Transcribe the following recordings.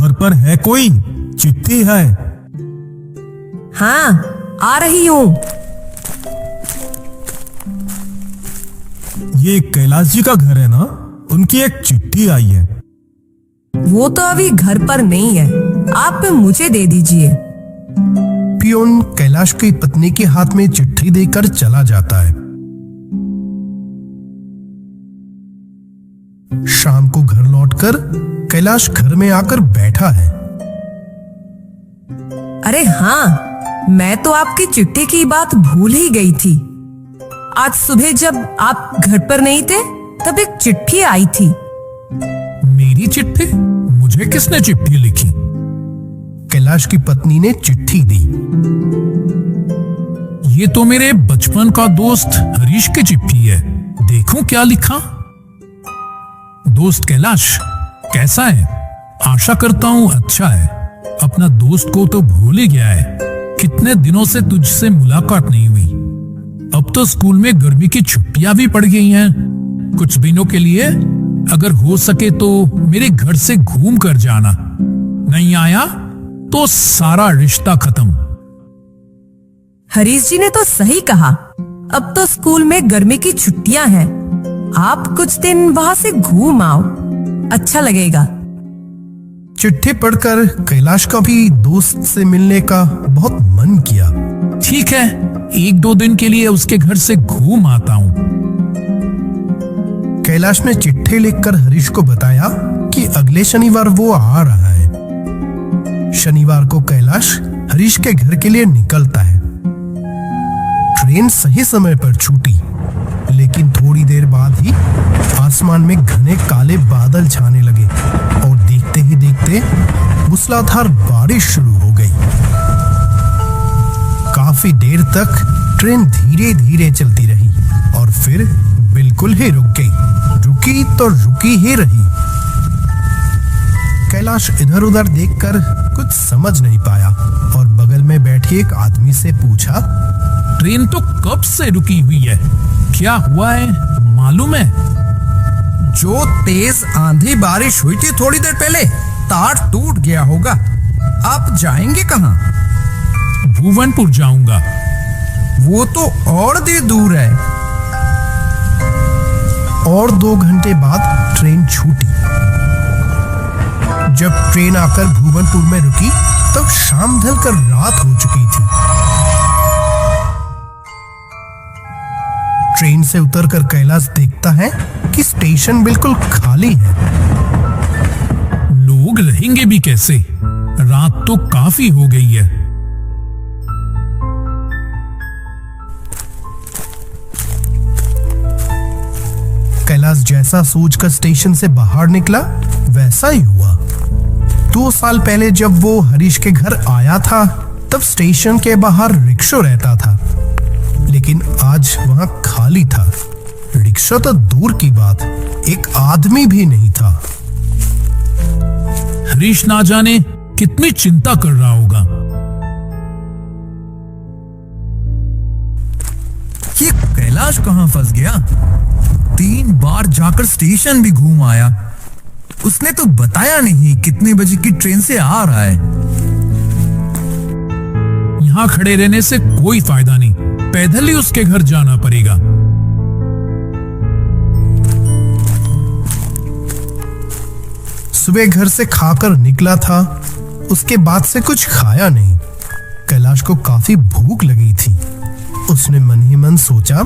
घर पर है कोई? चिट्ठी है। हाँ, आ रही हूँ। ये कैलाश जी का घर है ना? उनकी एक चिट्ठी आई है। वो तो अभी घर पर नहीं है, आप मुझे दे दीजिए। पियोन कैलाश की पत्नी के हाथ में चिट्ठी देकर चला जाता है। शाम को घर लौटकर कैलाश घर में आकर बैठा है। अरे हाँ, मैं तो आपकी चिट्ठी की बात भूल ही गई थी। आज सुबह जब आप घर पर नहीं थे तब एक चिट्ठी आई थी। मेरी चिट्ठी? मुझे किसने चिट्ठी लिखी? कैलाश की पत्नी ने चिट्ठी दी। ये तो मेरे बचपन का दोस्त हरीश की चिट्ठी है। देखूं क्या लिखा। दोस्त कैलाश, कैसा है? आशा करता हूं अच्छा है। अपना दोस्त को तो भूल ही गया है। कितने दिनों से तुझसे मुलाकात नहीं हुई। अब तो स्कूल में गर्मी की छुट्टियां भी पड़ गई हैं। कुछ दिनों के लिए अगर हो सके तो मेरे घर से घूम कर जाना। नहीं आया तो सारा रिश्ता खत्म। हरीश जी ने तो सही कहा। अब तो स्कूल में गर्मी की छुट्टियां हैं। आप कुछ दिन वहां से घूम आओ, अच्छा लगेगा। चिट्ठी पढ़कर कैलाश का भी दोस्त से मिलने का बहुत मन किया। ठीक है, 1-2 दिन के लिए उसके घर से घूम आता हूं। कैलाश ने चिट्ठी लिखकर हरीश को बताया कि अगले शनिवार वो आ रहा है। शनिवार को कैलाश हरीश के घर के लिए निकलता है। ट्रेन सही समय पर छूटी, लेकिन थोड़ी देर बाद ही आसमान में घने काले बादल छाने लगे और देखते ही देखते मूसलाधार बारिश शुरू हो गई। काफी देर तक ट्रेन धीरे धीरे चलती रही और फिर बिल्कुल ही रुक गई। रुकी तो रुकी ही रही। कैलाश इधर उधर देखकर कुछ समझ नहीं पाया और बगल में बैठे एक आदमी से पूछा, ट्रेन तो कब से रुकी हुई है? क्या हुआ है मालूम है? जो तेज आंधी बारिश हुई थी थोड़ी देर पहले, तार टूट गया होगा। आप जाएंगे कहाँ? भुवनपुर जाऊंगा। वो तो और देर दूर है। और 2 घंटे बाद ट्रेन छूटी। जब ट्रेन आकर भुवनपुर में रुकी तब शाम ढलकर रात हो चुकी थी। ट्रेन से उतरकर कैलाश देखता है कि स्टेशन बिल्कुल खाली है। लोग रहेंगे भी कैसे? रात तो काफी हो गई है। कैलाश जैसा सोचकर स्टेशन से बाहर निकला वैसा ही हुआ। 2 साल पहले जब वो हरीश के घर आया था तब स्टेशन के बाहर रिक्शा रहता था, लेकिन आज वहां खाली था। रिक्शा तो दूर की बात, एक आदमी भी नहीं था। हरीश ना जाने कितनी चिंता कर रहा होगा। ये कैलाश कहाँ फंस गया? 3 बार जाकर स्टेशन भी घूम आया। उसने तो बताया नहीं कितने बजे की ट्रेन से आ रहा है। यहां खड़े रहने से कोई फायदा नहीं, पैदल ही उसके घर जाना पड़ेगा। सुबह घर से खाकर निकला था, उसके बाद से कुछ खाया नहीं। कैलाश को काफी भूख लगी थी। उसने मन ही मन सोचा,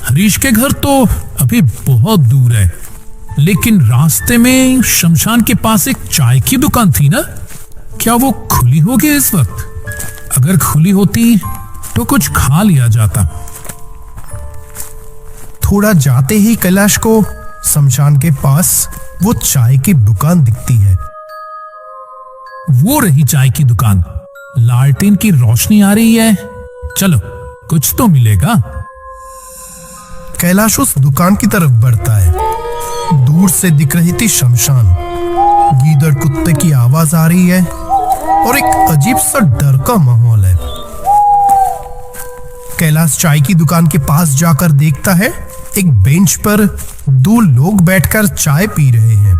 हरीश के घर तो अभी बहुत दूर है, लेकिन रास्ते में शमशान के पास एक चाय की दुकान थी ना? क्या वो खुली होगी इस वक्त? अगर खुली होती तो कुछ खा लिया जाता। थोड़ा जाते ही कैलाश को शमशान के पास वो चाय की दुकान दिखती है। वो रही चाय की दुकान। लालटेन की रोशनी आ रही है। चलो, कुछ तो मिलेगा। कैलाश उस दुकान की तरफ बढ़ता है। दूर से दिख रही थी शमशान। गीदड़ कुत्ते की आवाज आ रही है और एक अजीब सा डर का माहौल है। कैलाश चाय की दुकान के पास जाकर देखता है एक बेंच पर 2 लोग बैठकर चाय पी रहे हैं।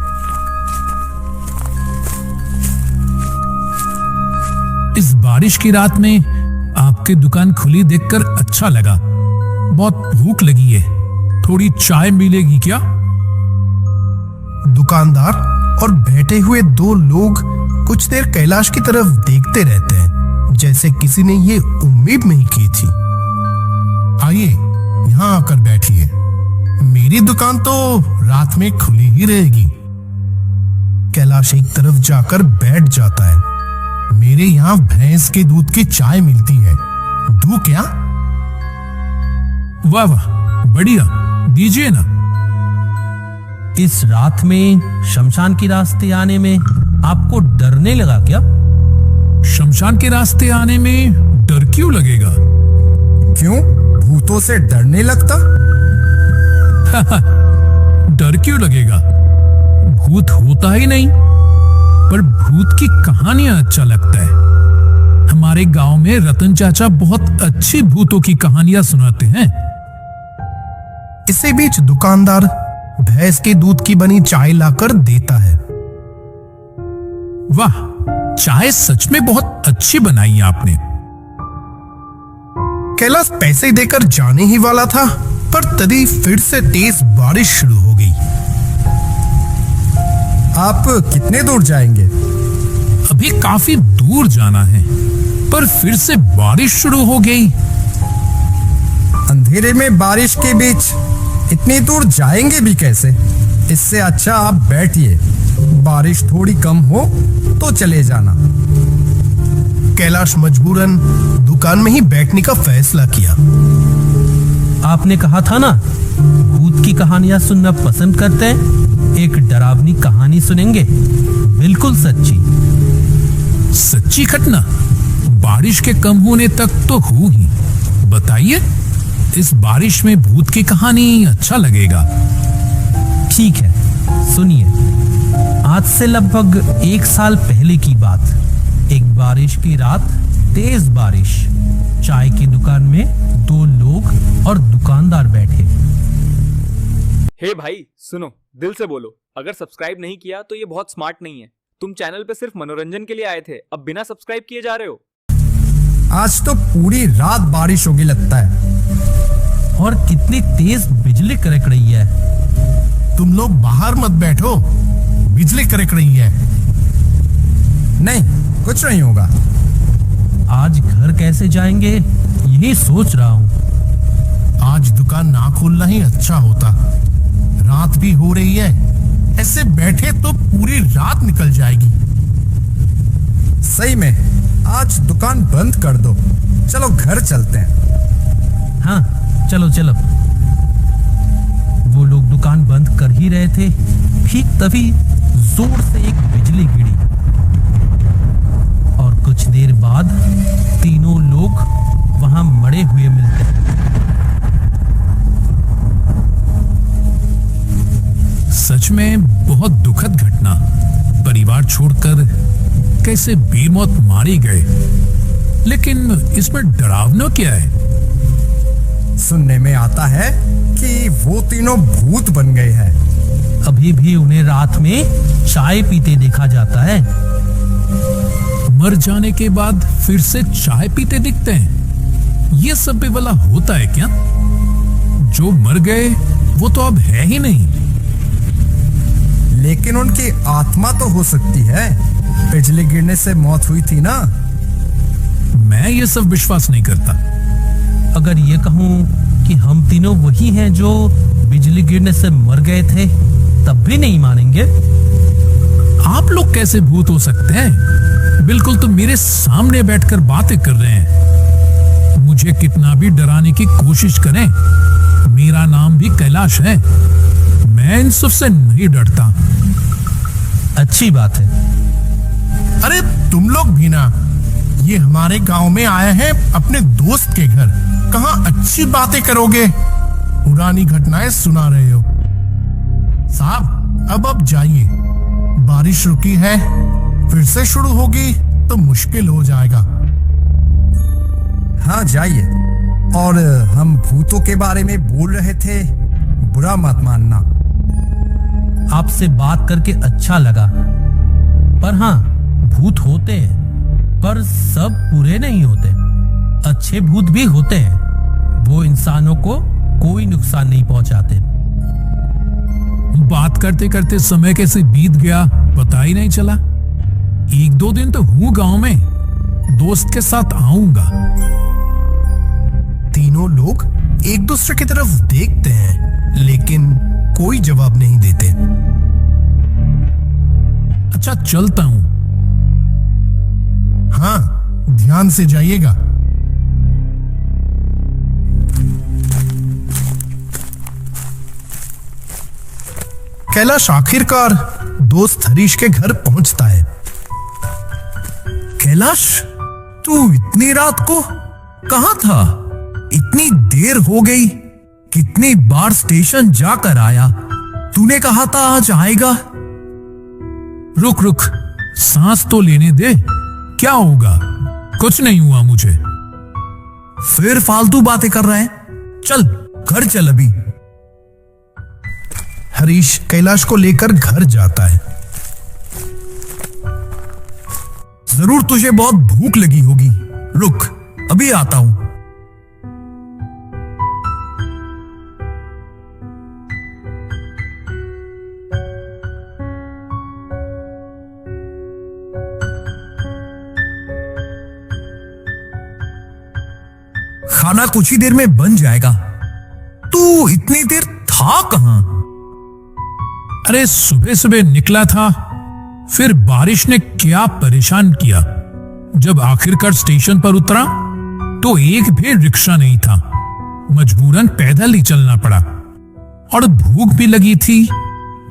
बारिश की रात में आपकी दुकान खुली देखकर अच्छा लगा। बहुत भूख लगी है, थोड़ी चाय मिलेगी क्या? दुकानदार और बैठे हुए दो लोग कुछ देर कैलाश की तरफ देखते रहते हैं, जैसे किसी ने ये उम्मीद नहीं की थी। आइए यहाँ आकर बैठिए, मेरी दुकान तो रात में खुली ही रहेगी। कैलाश एक तरफ जाकर बैठ जाता है। मेरे यहाँ भैंस के दूध की चाय मिलती है, दूं क्या? वाह वाह, बढ़िया, दीजिए ना। इस रात में शमशान के रास्ते आने में आपको डर नहीं लगा क्या? शमशान के रास्ते आने में डर क्यों लगेगा? क्यों, भूतों से डर नहीं लगता? डर क्यों लगेगा? भूत होता ही नहीं, पर भूत की कहानियां अच्छा लगता है। हमारे गांव में रतन चाचा बहुत अच्छी भूतों की कहानियां सुनाते हैं। इसी बीच दुकानदार भैंस के दूध की बनी चाय लाकर देता है। वाह, चाय सच में बहुत अच्छी बनाई आपने। कैलाश पैसे देकर जाने ही वाला था, पर तभी फिर से तेज बारिश शुरू हो गई। आप कितने दूर जाएंगे? अभी काफी दूर जाना है, पर फिर से बारिश शुरू हो गई। अंधेरे में बारिश के बीच इतनी दूर जाएंगे भी कैसे? इससे अच्छा आप बैठिए, बारिश थोड़ी कम हो तो चले जाना। कैलाश मजबूरन दुकान में ही बैठने का फैसला किया। आपने कहा था ना, भूत की कहानियां सुनना पसंद करते हैं। एक डरावनी कहानी सुनेंगे, बिल्कुल सच्ची। सच्ची घटना? बारिश के कम होने तक तो हुई ही, बताइए। इस बारिश में भूत की कहानी अच्छा लगेगा। ठीक है, सुनिए। आज से लगभग 1 साल पहले की बात। एक बारिश की रात, तेज बारिश। चाय की दुकान में 2 लोग और दुकानदार बैठे। हे भाई सुनो, दिल से बोलो, अगर सब्सक्राइब नहीं किया तो ये बहुत स्मार्ट नहीं है। तुम चैनल पे सिर्फ मनोरंजन के लिए आए थे, अब बिना सब्सक्राइब किए जा रहे हो। आज तो पूरी रात बारिश होगी लगता है। और कितनी तेज बिजली कड़क रही है। तुम लोग बाहर मत बैठो, बिजली कड़क रही है। नहीं, कुछ नहीं होगा। आज घर कैसे जाएंगे यही सोच रहा हूँ। आज दुकान ना खोलना ही अच्छा होता, रात भी हो रही है। ऐसे बैठे तो पूरी रात निकल जाएगी। सही में, आज दुकान बंद कर दो। चलो घर चलते हैं। हाँ, चलो चलो। वो लोग दुकान बंद कर ही रहे थे, ठीक तभी जोर से एक बिजली गिरी और कुछ देर बाद तीनों लोग वहां मरे हुए मिलते हैं। सच में बहुत दुखद घटना। परिवार छोड़कर कैसे बेमौत मारे गए। लेकिन इसमें डरावना क्या है? सुनने में आता है कि वो तीनों भूत बन गए हैं। अभी भी उन्हें रात में चाय पीते देखा जाता है। मर जाने के बाद फिर से चाय पीते दिखते हैं। ये सब भी भला होता है क्या? जो मर गए वो तो अब है ही नहीं। लेकिन उनकी आत्मा तो हो सकती है। बिजली गिरने से मौत हुई थी ना। मैं ये सब विश्वास नहीं करता। अगर ये कहूं कि हम तीनों वही हैं जो बिजली गिरने से मर गए थे, तब भी नहीं मानेंगे। आप लोग कैसे भूत हो सकते हैं? बिल्कुल तो मेरे सामने बैठकर बातें कर रहे हैं। मुझे कितना भी डराने की कोशिश करें, मेरा नाम भी कैलाश है। मैं इन सब से नहीं डरता। अच्छी बात है। अरे तुम लोग भी ना, ये हमारे गांव में आए हैं अपने दोस्त के घर। कहाँ अच्छी बातें करोगे, पुरानी घटनाएं सुना रहे हो। साहब अब जाइए, बारिश रुकी है, फिर से शुरू होगी तो मुश्किल हो जाएगा। हाँ जाइए। और हम भूतों के बारे में बोल रहे थे, बुरा मत मानना। आपसे बात करके अच्छा लगा, पर हाँ, भूत होते हैं। पर सब बुरे नहीं होते, अच्छे भूत भी होते हैं। वो इंसानों को कोई नुकसान नहीं पहुंचाते। बात करते करते समय कैसे बीत गया पता ही नहीं चला। 1-2 दिन तो हूं गांव में, दोस्त के साथ आऊंगा। तीनों लोग एक दूसरे की तरफ देखते हैं लेकिन कोई जवाब नहीं देते। अच्छा चलता हूं। हाँ, ध्यान से जाइएगा। कैलाश आखिरकार दोस्त हरीश के घर पहुंचता है। कैलाश, तू इतनी रात को कहां था? इतनी देर हो गई, कितनी बार स्टेशन जाकर आया। तूने कहा था आज आएगा। रुक रुक, सांस तो लेने दे। क्या होगा? कुछ नहीं हुआ मुझे। फिर फालतू बातें कर रहे हैं। चल घर चल अभी। हरीश कैलाश को लेकर घर जाता है। जरूर तुझे बहुत भूख लगी होगी। रुक, अभी आता हूं। खाना कुछ ही देर में बन जाएगा। तू इतनी देर था कहां? अरे सुबह सुबह निकला था, फिर बारिश ने क्या परेशान किया। जब आखिरकार स्टेशन पर उतरा तो एक भी रिक्शा नहीं था। मजबूरन पैदल ही चलना पड़ा और भूख भी लगी थी।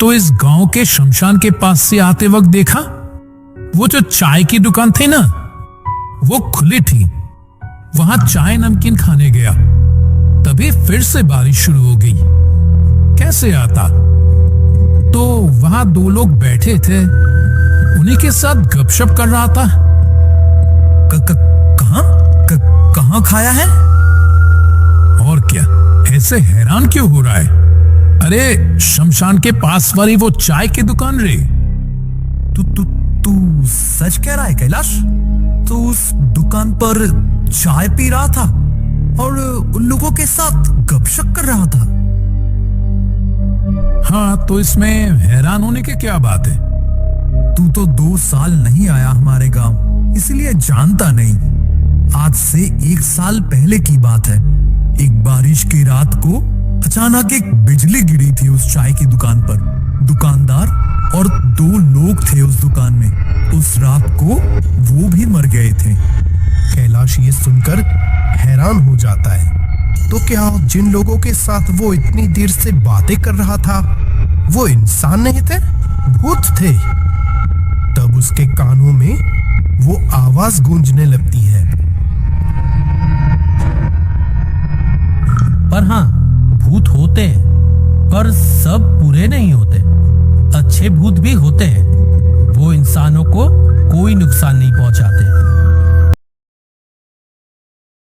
तो इस गांव के शमशान के पास से आते वक्त देखा वो जो चाय की दुकान थी ना, वो खुली थी। वहां चाय नमकीन खाने गया, तभी फिर से बारिश शुरू हो गई। कैसे आता? तो वहां 2 लोग बैठे थे, उन्हीं के साथ गपशप कर रहा था। कहां खाया है? और क्या, ऐसे हैरान क्यों हो रहा है? अरे शमशान के पास वाली वो चाय की दुकान रे। तू सच कह रहा है कैलाश? तो उस दुकान पर चाय पी रहा था और उन लोगों के साथ गपशप कर रहा था। हाँ, तो इसमें हैरान होने की क्या बात है? तू तो 2 साल नहीं आया हमारे गांव, इसलिए जानता नहीं। आज से 1 साल पहले की बात है। एक बारिश की रात को अचानक एक बिजली गिरी थी उस चाय की दुकान पर। दुकानदार और 2 लोग थे उस दुकान में। उस रात को वो भी मर गए थे। कैलाश ये सुनकर हैरान हो जाता है। तो क्या जिन लोगों के साथ वो इतनी देर से बातें कर रहा था वो इंसान नहीं थे, भूत थे? तब उसके कानों में वो आवाज गूंजने लगती है। पर हाँ, भूत होते हैं, पर सब बुरे नहीं होते, अच्छे भूत भी होते हैं। वो इंसानों को कोई नुकसान नहीं पहुंचाते।